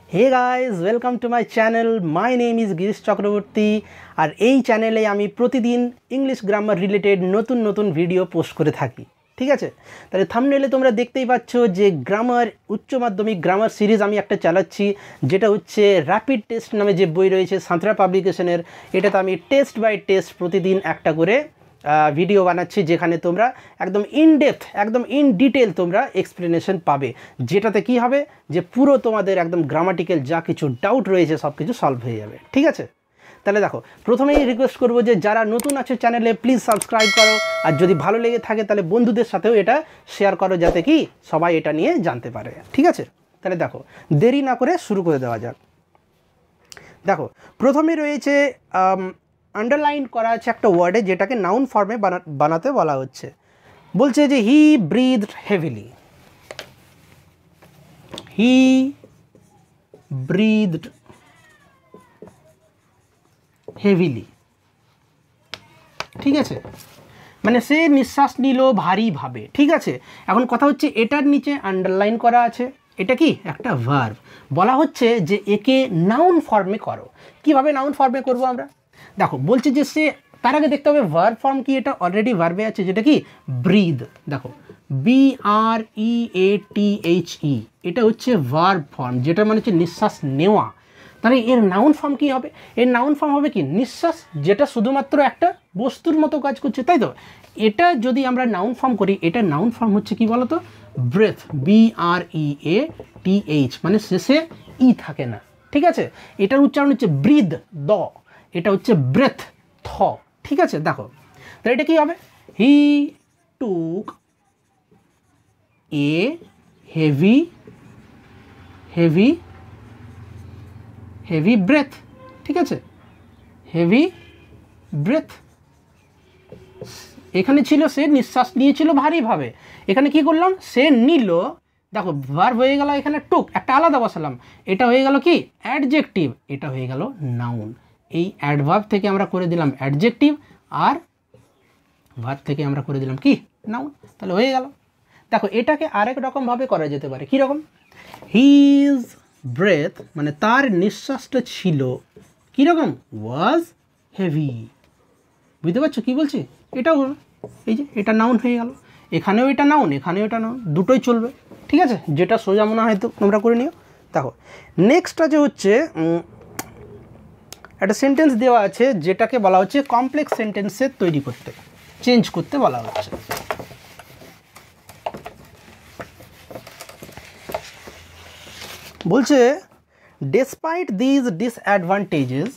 Hey guys welcome to my channel my name is Girish Chakraborty और এই চ্যানেলে আমি প্রতিদিন ইংলিশ গ্রামার রিলেটেড নতুন নতুন ভিডিও পোস্ট করে থাকি। ঠিক আছে, তাহলে থাম্বনেলে তোমরা দেখতেই পাচ্ছ যে গ্রামার উচ্চ মাধ্যমিক গ্রামার সিরিজ আমি একটা চালাচ্ছি, যেটা হচ্ছে র্যাপিড টেস্ট নামে যে বই রয়েছে সাঁতরা পাবলিকেশনের। এটাতে আমি টেস্ট বাই টেস্ট প্রতিদিন একটা করে ভিডিও বানাচ্ছি, যেখানে তোমরা একদম ইনডেপথ একদম ইন ডিটেল তোমরা এক্সপ্লেনেশন পাবে, যেটাতে কি হবে যে পুরো তোমাদের একদম গ্রামাটিক্যাল যা কিছু ডাউট রয়েছে সব কিছু সলভ হয়ে যাবে। ঠিক আছে, তাহলে দেখো প্রথমেই রিকোয়েস্ট করবো যে যারা নতুন আছে চ্যানেলে প্লিজ সাবস্ক্রাইব করো, আর যদি ভালো লেগে থাকে তাহলে বন্ধুদের সাথেও এটা শেয়ার করো, যাতে কি সবাই এটা নিয়ে জানতে পারে। ঠিক আছে, তাহলে দেখো দেরি না করে শুরু করে দেওয়া যাক। দেখো প্রথমে রয়েছে আন্ডারলাইন করা আছে একটা ওয়ার্ডে, যেটাকে নাউন ফর্মে বানাতে বলা হচ্ছে। বলছে যে হি ব্রিথড হেভিলি, হি ব্রিথড হেভিলি। ঠিক আছে, মানে সে নিঃশ্বাস নিল ভারীভাবে। ঠিক আছে, এখন কথা হচ্ছে এটার নিচে আন্ডারলাইন করা আছে, এটা কি একটা ভার্ব। বলা হচ্ছে যে একে নাউন ফর্মে করো। কিভাবে নাউন ফর্মে করব আমরা? দেখো বলছে যে সে, তার আগে দেখতে হবে ভার্ব ফর্ম কি, এটা অলরেডি ভার্বে আছে, যেটা কি ব্রিথ। দেখো BREATHE, এটা হচ্ছে ভার্ব ফর্ম, যেটা মানে হচ্ছে নিঃশ্বাস নেওয়া। তাহলে এর নাউন ফর্ম কি হবে? এর নাউন ফর্ম হবে কি নিঃশ্বাস, যেটা শুধুমাত্র একটা বস্তুর মতো কাজ করছে, তাই তো? এটা যদি আমরা নাউন ফর্ম করি, এটা নাউন ফর্ম হচ্ছে কি বলতো? ব্রেথ, BREATH, মানে শেষে ই থাকে না। ঠিক আছে, এটার উচ্চারণ হচ্ছে ব্রিথ দ, এটা হচ্ছে ব্রেথ থ। ঠিক আছে, দেখো তাহলে এটা কি হবে? He took a heavy heavy heavy breath. ঠিক আছে, হেভি ব্রেথ। এখানে ছিল সে নিঃশ্বাস নিয়েছিল ভারীভাবে, এখানে কি করলাম? সে নিল। দেখো ভার্ব হয়ে গেল, এখানে টুক একটা আলাদা বসালাম, এটা হয়ে গেল কি অ্যাডজেক্টিভ, এটা হয়ে গেল নাউন। এই অ্যাডভার্ব থেকে আমরা করে দিলাম অ্যাডজেক্টিভ, আর ভার্ব থেকে আমরা করে দিলাম কি নাউন। তাহলে হয়ে গেল। দেখো এটাকে আরেক রকমভাবে করা যেতে পারে। কীরকম? হিজ ব্রেথ, মানে তার নিঃশ্বাসটা ছিল কীরকম? ওয়াজ হেভি। বুঝতে পারছো কী বলছি? এটাও এই যে এটা নাউন হয়ে গেল, এখানেও এটা নাউন, এখানেও এটা নাউন, দুটোই চলবে। ঠিক আছে, যেটা সোজা মনে হয় তো তোমরা করে নিও। দেখো নেক্সটটা যে হচ্ছে একটা সেন্টেন্স দেওয়া আছে, যেটাকে বলা হচ্ছে কমপ্লেক্স সেন্টেন্সে তৈরি করতে, চেঞ্জ করতে বলা হচ্ছে। বলছে despite these disadvantages,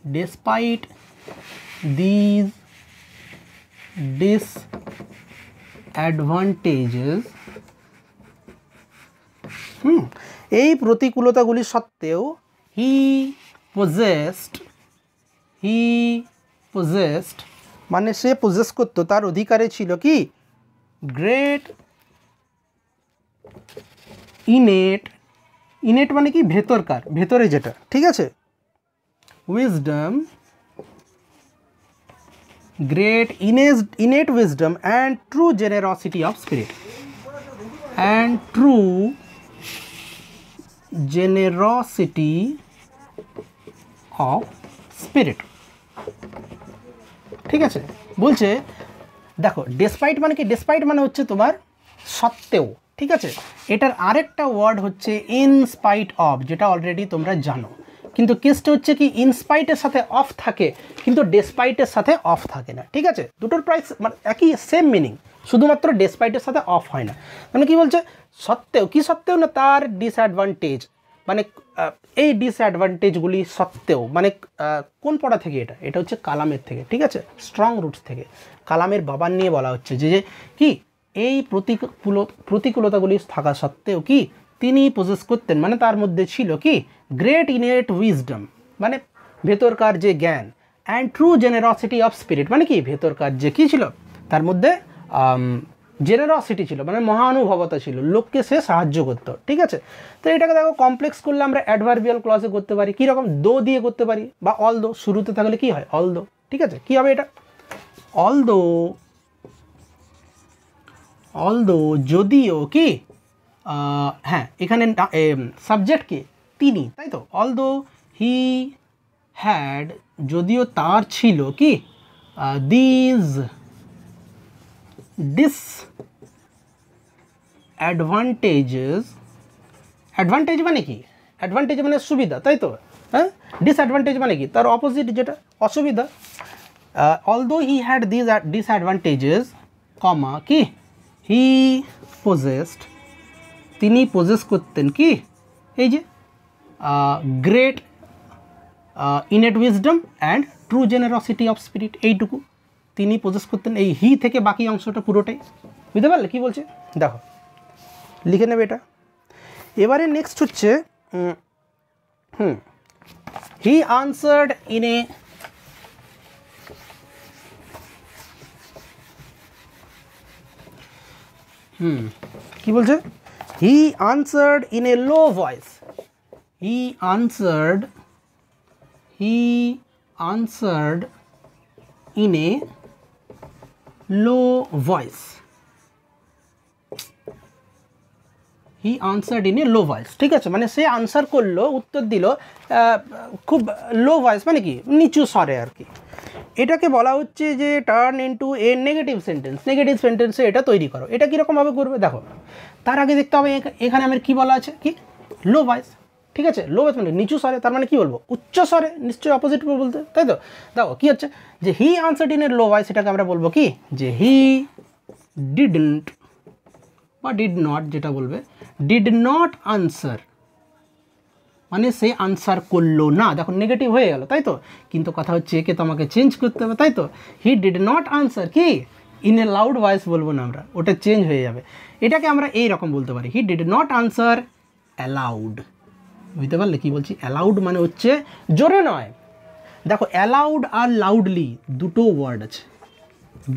despite these disadvantages, এই প্রতিকূলতাগুলি সত্ত্বেও he possessed, মানে সে পজেস করতো, তার অধিকারে ছিল কি গ্রেট ইনেট, মানে কি ভেতরকার, ভেতরে যেটা। ঠিক আছে, wisdom, great innate wisdom and true generosity of spirit, and true generosity of spirit. ঠিক আছে, বলছে দেখো ডেসপাইট মানে কি? ডেসপাইট মানে হচ্ছে তোমার সত্ত্বেও। ঠিক আছে, এটার আরেকটা ওয়ার্ড হচ্ছে ইনস্পাইট অফ, যেটা অলরেডি তোমরা জানো, কিন্তু কেসটা হচ্ছে কি ইনস্পাইটের সাথে অফ থাকে, কিন্তু ডেসপাইটের সাথে অফ থাকে না। ঠিক আছে, দুটোর প্রাইস মানে একই, সেম মিনিং, শুধুমাত্র ডেসপাইটের সাথে অফ হয় না। মানে কি বলছে? সত্ত্বেও, কি সত্ত্বেও না, তার ডিসঅ্যাডভান্টেজ, মানে এই ডিসঅ্যাডভান্টেজগুলি সত্ত্বেও, মানে কোন পড়া থেকে এটা? এটা হচ্ছে কালামের থেকে। ঠিক আছে, স্ট্রং রুটস থেকে, কালামের বাবার নিয়ে বলা হচ্ছে যে কি এই প্রতিকূলতাগুলি থাকা সত্ত্বেও কি তিনি পজেস করতেন, মানে তার মধ্যে ছিল কি গ্রেট ইনেট উইজডম, মানে ভেতরকার যে জ্ঞান, and true generosity of spirit, মানে কি ভেতরকার যে কী ছিল, তার মধ্যে জেনারসিটি ছিল, মানে মহানুভবতা ছিল, লোককে সে সাহায্য করতো। ঠিক আছে, তো এটাকে দেখো কমপ্লেক্স করলে আমরা অ্যাডভার্বিয়াল ক্লজে করতে পারি। কীরকম? দো দিয়ে করতে পারি, বা অল দো শুরুতে থাকলে কি হয়? অল দো। ঠিক আছে, কী হবে এটা? অল দো, যদিও কি হ্যাঁ এখানে সাবজেক্ট কে, তিনি, তাই তো। অলদো হি হ্যাড, যদিও তার ছিল কি দিস ডিসঅ্যাডভান্টেজেস, অ্যাডভান্টেজ মানে কি, অ্যাডভান্টেজ মানে সুবিধা, তাই তো। হ্যাঁ, ডিসঅ্যাডভান্টেজ মানে কি, তার অপোজিট যেটা অসুবিধা। Although he had this disadvantages comma কি হি পজেসড, তিনি পজেস করতেন কি এই যে great innate wisdom and true generosity of spirit, এইটুকু তিনি পজেস করতেন। এই হি থেকে বাকি অংশটা পুরোটাই, বুঝতে পারলে কী বলছে, দেখো লিখে নেবে এটা। এবারে নেক্সট হচ্ছে হি আনসার্ড ইন এ কি বলছে, he answered in a low voice, he answered in a low voice, he answered in a low voice, ঠিক আছে। মানে সে আনসার করলো, উত্তর দিল খুব লো ভয়েস, মানে কি নিচু স্বরে আর কি। এটাকে বলা হচ্ছে যে turn into a negative sentence, negative সেন্টেন্সে এটা তৈরি করো। এটা কীরকমভাবে করবে দেখো, তার আগে দেখতে হবে এখানে আমার কী বলা আছে, কি লো ভয়েস, ঠিক আছে। লো ভয়েস মানে নিচু স্বরে, তার মানে কী বলবো উচ্চ স্বরে, নিশ্চয়ই অপোজিট বলতে, তাই তো। দেখো কী হচ্ছে যে he answered in a low voice, এটাকে আমরা বলবো কি যে হি ডিডন্ট বা ডিড নট, যেটা বলবে ডিড নট আনসার, মানে সে আনসার করলো না। দেখো নেগেটিভ হয়ে গেল, তাই তো। কিন্তু কথা হচ্ছে একে তো আমাকে চেঞ্জ করতে হবে, তাই তো। হি ডিড নট আনসার কি ইন এ লাউড ভয়েস বলবো না আমরা, ওটা চেঞ্জ হয়ে যাবে। এটাকে আমরা এই রকম বলতে পারি, he did not answer allowed, বুঝতে পারলে কি বলছি। অ্যালাউড মানে হচ্ছে জোরে নয়। দেখো অ্যালাউড আর লাউডলি দুটো ওয়ার্ড আছে,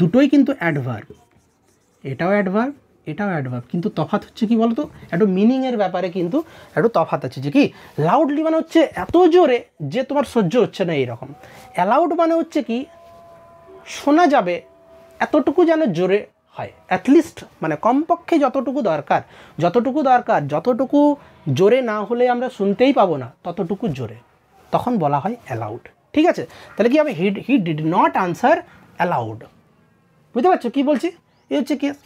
দুটোই কিন্তু অ্যাডভার্ব, এটাও অ্যাডভার্ব এটাও অ্যাডভার্ব, কিন্তু তফাৎ হচ্ছে কি বলতো, একটু মিনিংয়ের ব্যাপারে কিন্তু একটু তফাৎ আছে। যে কি লাউডলি মানে হচ্ছে এত জোরে যে তোমার সহ্য হচ্ছে না এইরকম, অ্যালাউড মানে হচ্ছে কি শোনা যাবে এতটুকু যেন জোরে হয়, অ্যাটলিস্ট মানে কমপক্ষে যতটুকু দরকার, যতটুকু জোরে না হলে আমরা শুনতেই পাবো না, ততটুকু জোরে, তখন বলা হয় অ্যালাউড, ঠিক আছে। তাহলে কি হবে, he did not answer allowed, বুঝতে পারছো কী বলছি, এই হচ্ছে কেস।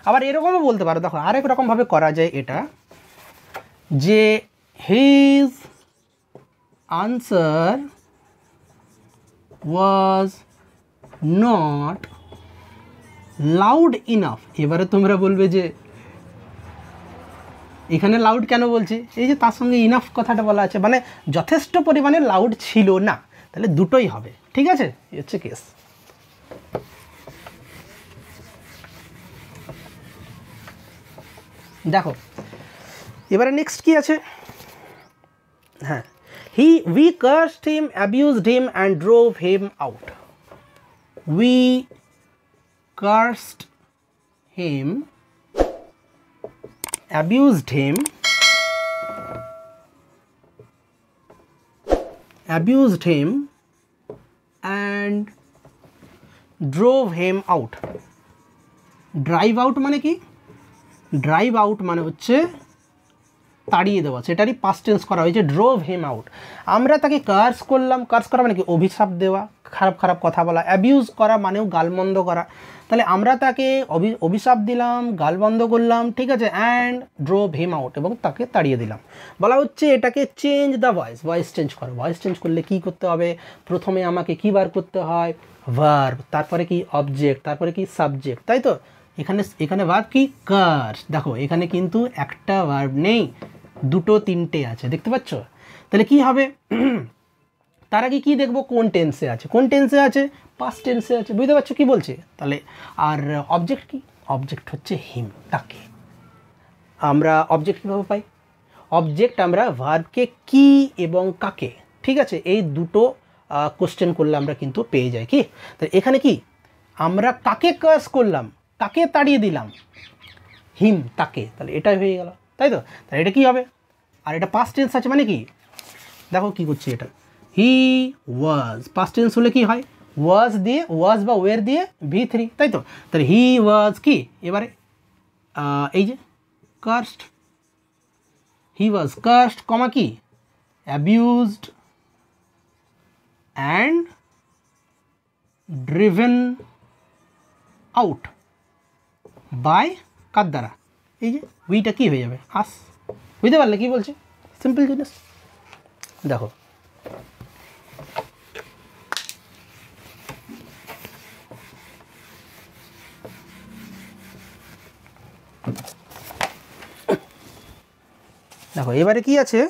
আবার এরকমও বলতে পারো, দেখো আরেক রকমভাবে করা যায় এটা, যে his answer was not loud enough. এবারে তোমরা বলবে যে এখানে লাউড কেন বলছি, এই যে তার সঙ্গে ইনাফ কথাটা বলা আছে, মানে যথেষ্ট পরিমাণে লাউড ছিল না, তাহলে দুটোই হবে, ঠিক আছে। এই হচ্ছে কেস। দেখো এবারে নেক্সট কি আছে, হ্যাঁ we cursed him, abused him and drove him out. We cursed him, abused him and drove him out. Drive out মানে কি, ড্রাইভ আউট মানে হচ্ছে তাড়িয়ে দেওয়া, সেটারই পাস্ট টেন্স করা হয়েছে ড্রোভ হিম আউট। আমরা তাকে কার্স করলাম, কার্স করা মানে কি অভিশাপ দেওয়া, খারাপ খারাপ কথা বলা। অ্যাবিউজ করা মানেও গালমন্দ করা, তাহলে আমরা তাকে অভিশাপ দিলাম, গালমন্দ করলাম, ঠিক আছে। অ্যান্ড ড্রোভ হিম আউট, এবং তাকে তাড়িয়ে দিলাম। বলা হচ্ছে এটাকে change the voice, voice change করো। ভয়েস চেঞ্জ করলে কি করতে হবে, প্রথমে আমাকে কী বার করতে হয়, ভার্ব, তারপরে কি অবজেক্ট, তারপরে কি সাবজেক্ট, তাই তো। এখানে ভার্ব কি কার্স, দেখো এখানে কিন্তু একটা ভার্ব নেই, দুটো তিনটে আছে, দেখতে পাচ্ছ। তাহলে কি হবে, তার আগে কি দেখবো, কোন টেন্সে আছে, কোন টেন্সে আছে, পাস্ট টেন্সে আছে, বুঝতে পারছো কি বলছে। তাহলে আর অবজেক্ট কি, অবজেক্ট হচ্ছে হিম, তাকে। আমরা অবজেক্ট কীভাবে পাই, অবজেক্ট আমরা ভার্বকে কি এবং কাকে, ঠিক আছে, এই দুটো কোশ্চেন করলে আমরা কিন্তু পেয়ে যাই কি। তাহলে এখানে কি আমরা কাকে কার্স করলাম, কাকে তাড়িয়ে দিলাম, হিম, তাকে, তাহলে এটাই হয়ে গেল, তাই তো। তাহলে এটা কি হবে, আর এটা পাস্ট টেন্স আছে মানে কি, দেখো কি করছি এটা, হি ওয়াজ, পাস্ট টেন্স হলে কি হয়, ওয়াজ দিয়ে, ওয়াজ বা ওয়ের দিয়ে V3, তাই তো। তাহলে হি ওয়াজ কি, এবারে এই যে cursed, he was cursed, comma কি abused and driven out by কার দ্বারা, এই যে উইটা কি হয়ে যাবে আস, বুঝতে পারলে কি বলছে, সিম্পল জিনিস। দেখো দেখো এবারে কি আছে,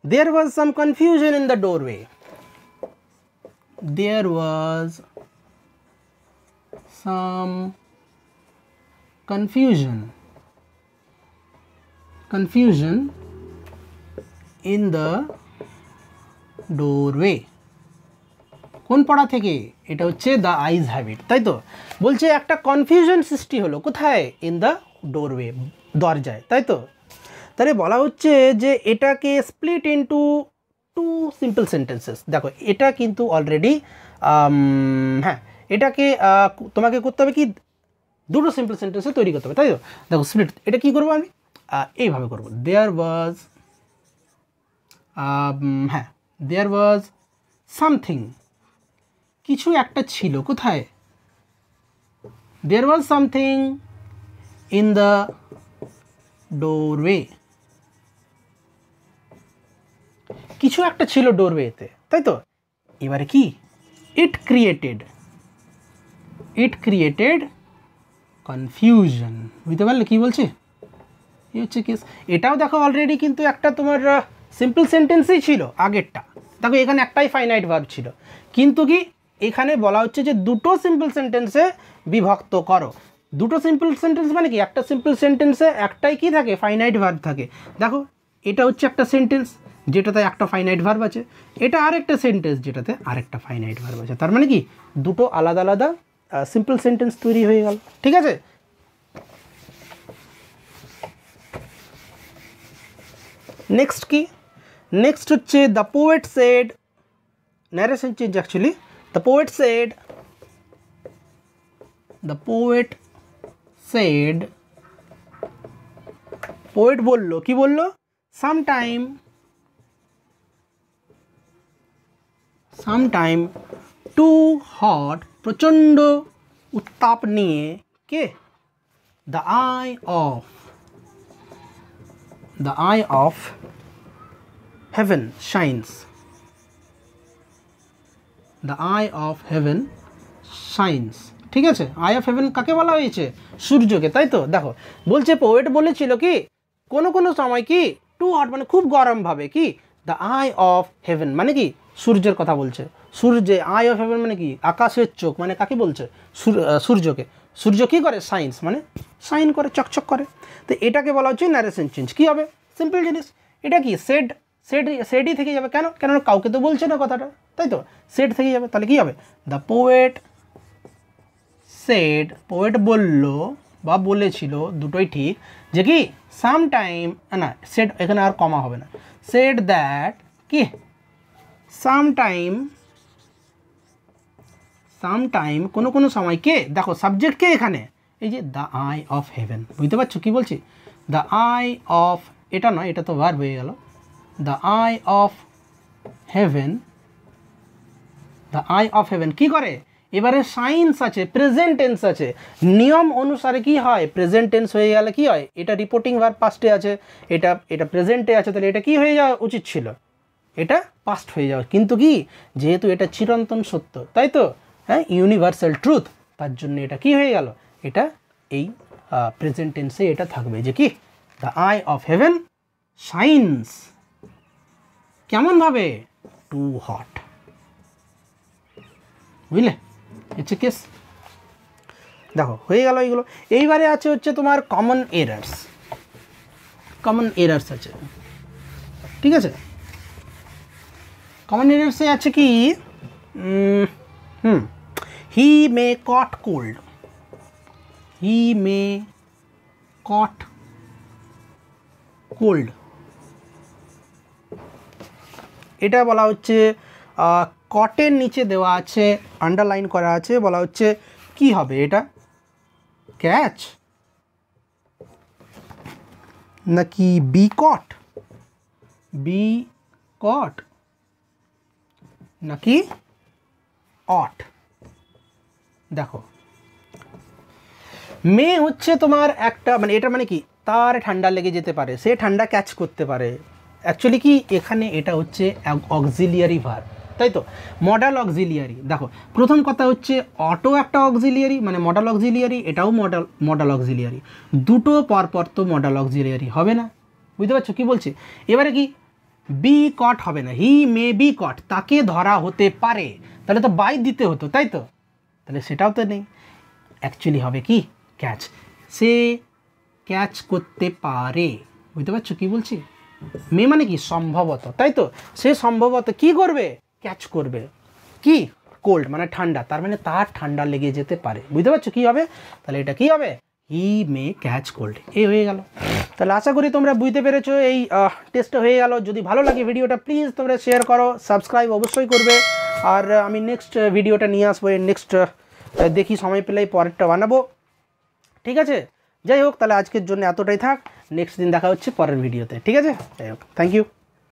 there was some confusion in the doorway, there was some confusion in the doorway, কোন পড়া থেকে, এটা হচ্ছে দ্য আইজ হ্যাবিট, তাই তো বলছে একটা কনফিউশন সৃষ্টি হলো কোথায়, ইন দ্য ডোরওয়ে, দরজায়, তাই তো। তাহলে বলা হচ্ছে যে এটাকে split into two simple sentences. দেখো এটা কিন্তু অলরেডি হ্যাঁ এটাকে তোমাকে করতে হবে কি, দুটো সিম্পল সেন্টেন্সে তৈরি করতে হবে, তাই তো। দেখো স্প্লিট, এটা কি করবো আমি এইভাবে করবো, দেয়ার ওয়াজ হ্যাঁ দেয়ার ওয়াজ সামথিং, কিছু একটা ছিল কোথায়, there was something in the doorway, কিছু একটা ছিল ডোরওয়েতে, তাই তো। এবারে কি, ইট ক্রিয়েটেড কনফিউশন, বুঝতে পারলে কি বলছে, এই হচ্ছে কেস। এটাও দেখো অলরেডি কিন্তু একটা তোমার সিম্পল সেন্টেন্সই ছিল আগেরটা, দেখো এখানে একটাই ফাইনাইট ভার্ব ছিল, কিন্তু কি এখানে বলা হচ্ছে যে দুটো সিম্পল সেন্টেন্সে বিভক্ত করো। দুটো সিম্পল সেন্টেন্স মানে কি, একটা সিম্পল সেন্টেন্সে একটাই কি থাকে, ফাইনাইট ভার্ব থাকে। দেখো এটা হচ্ছে একটা সেন্টেন্স যেটাতে একটা ফাইনাইট ভার্ব আছে, এটা আরেকটা সেন্টেন্স যেটাতে আরেকটা ফাইনাইট ভার্ব আছে, তার মানে কি দুটো আলাদা আলাদা সিম্পল সেন্টেন্স তৈরি হয়ে গেল, ঠিক আছে। নেক্সট কি, নেক্সট হচ্ছে the poet said, narration change actually, the poet said, poet বললো, কি বললো, সামটাইম টু হট, প্রচণ্ড উত্তাপ নিয়ে কে, the eye of heaven shines, the eye of heaven shines, ঠিক আছে। আই অফ হেভেন কাকে বলা হয়েছে, সূর্যকে, তাই তো। দেখো বলছে পোয়েট বলেছিল কি কোনো কোনো সময় কি টু হট মানে খুব গরম ভাবে, কি দ্য আই অফ হেভেন মানে কি সূর্যের কথা বলছে, সূর্যে, আই অফ হেভেন মানে কি আকাশের চোখ, মানে কাকে বলছে, সূর্যকে। সূর্য কী করে, সাইন্স মানে সাইন করে, চকচক করে। তো এটাকে বলা হচ্ছে ন্যারেশন চেঞ্জ। কী হবে, সিম্পল জিনিস, এটা কি সেডই থেকে যাবে, কেন কাউকে তো বলছে না কথাটা, তাই তো, সেড থেকে যাবে। তাহলে কী হবে, দ্য পোয়েট সেড, পোয়েট বলল বা বলেছিল, দুটোই ঠিক, যে কি সামটাইম, না সেড এখানে আর কমা হবে না, সেড দ্যাট কি সামটাইম কোনো কোনো সময়, কে দেখো সাবজেক্ট কে এখানে, এই যে দ্য আই অফ হেভেন, বুঝতে পারছো কি বলছি, দ্য আই অফ, এটা নয় এটা তো ভার্ব হয়ে গেল, the eye of heaven, the eye of heaven কী করে, এবারে সাইন্স আছে, প্রেজেন্ট টেন্স আছে, নিয়ম অনুসারে কি হয়, প্রেজেন্ট টেন্স হয়ে গেলে কি হয়, এটা রিপোর্টিং ভার্ব পাস্টে আছে, এটা প্রেজেন্টে আছে, তাহলে এটা কি হয়ে যাওয়া উচিত ছিল, এটা পাস্ট হয়ে যাওয়া, কিন্তু কি যেহেতু এটা চিরন্তন সত্য, তাই তো, হ্যাঁ ইউনিভার্সাল ট্রুথ, তার জন্য এটা কি হয়ে গেল, এটা এই প্রেজেন্ট টেন্সে এটা থাকবে, যে কি the eye of heaven shines, কেমনভাবে, টু হট, বুঝলে, হচ্ছে কেস। দেখো হয়ে গেল এইগুলো। এইবারে আছে হচ্ছে তোমার কমন এরার্স আছে, ঠিক আছে। কমন এরার্সে আছে কি, হি মে কট কোল্ড, এটা বলা হচ্ছে কটের নিচে দেওয়া আছে, আন্ডারলাইন করা আছে, বলা হচ্ছে কি হবে এটা, ক্যাচ, নাকি বি কট, বি কট নাকি অট। দেখো মে হচ্ছে তোমার একটা মানে এটা মানে কি তার ঠান্ডা লেগে যেতে পারে, সে ঠান্ডা ক্যাচ করতে পারে। অ্যাকচুয়ালি কি এখানে এটা হচ্ছে অক্সিলিয়ারি ভার্ব, তাই তো, মডাল অক্সিলিয়ারি। দেখো প্রথম কথা হচ্ছে অটো একটা অক্সিলিয়ারি মানে মডাল অক্সিলিয়ারি, এটাও মডাল অক্সিলিয়ারি, দুটো পরপর তো মডাল অক্সিলিয়ারি হবে না, বুঝতে পারছো কি বলছে। এবারে কি বি কট হবে না, হি মে বি কট, তাকে ধরা হতে পারে, তাহলে তো বাই দিতে হতো, তাই তো, তাহলে সেটাও তো নেই। অ্যাকচুয়ালি হবে কি ক্যাচ, সে ক্যাচ করতে পারে, বুঝতে পারছো কি বলছি। মে মানে কি সম্ভবত, তাই তো, সে সম্ভবত কি করবে, ক্যাচ করবে কি কোল্ড মানে ঠান্ডা, তার মানে তার ঠান্ডা লেগে যেতে পারে, বুঝতে পারছো কি হবে। তাহলে এটা কি হবে, হি মে ক্যাচ কোল্ড, এ হয়ে গেল। তাহলে আশা করি তোমরা বুঝতে পেরেছো, এই টেস্টটা হয়ে গেল। যদি ভালো লাগে ভিডিওটা প্লিজ তোমরা শেয়ার করো, সাবস্ক্রাইব অবশ্যই করবে। আর আমি নেক্সট ভিডিওটা নিয়ে আসবো, নেক্সট দেখি সময় পেলেই পরেরটা বানাবো, ঠিক আছে। যাই হোক তাহলে আজকের জন্য এতটাই থাক, নেক্সট দিন দেখা হচ্ছে পরের ভিডিওতে, ঠিক আছে। যাই হোক, থ্যাংক ইউ।